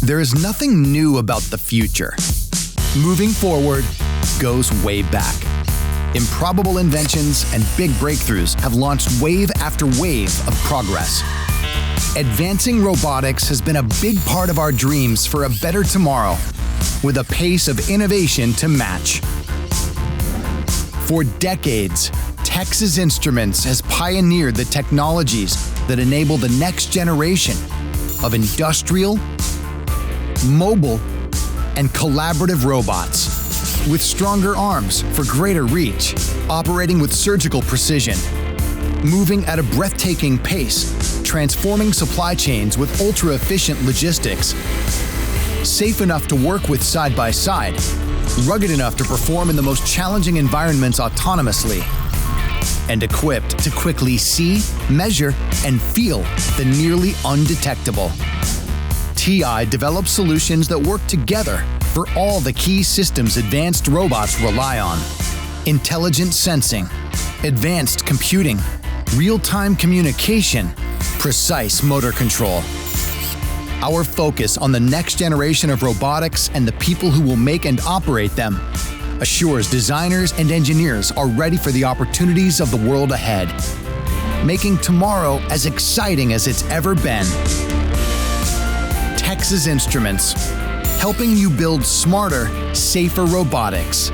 There is nothing new about the future. Moving forward goes way back. Improbable inventions and big breakthroughs have launched wave after wave of progress. Advancing robotics has been a big part of our dreams for a better tomorrow, with a pace of innovation to match. For decades, Texas Instruments has pioneered the technologies that enable the next generation of industrial, mobile, and collaborative robots, with stronger arms for greater reach, operating with surgical precision, moving at a breathtaking pace, transforming supply chains with ultra-efficient logistics, safe enough to work with side by side, rugged enough to perform in the most challenging environments autonomously, and equipped to quickly see, measure, and feel the nearly undetectable. TI develops solutions that work together for all the key systems advanced robots rely on: intelligent sensing, advanced computing, real-time communication, precise motor control. Our focus on the next generation of robotics and the people who will make and operate them assures designers and engineers are ready for the opportunities of the world ahead, making tomorrow as exciting as it's ever been. Texas Instruments, helping you build smarter, safer robotics.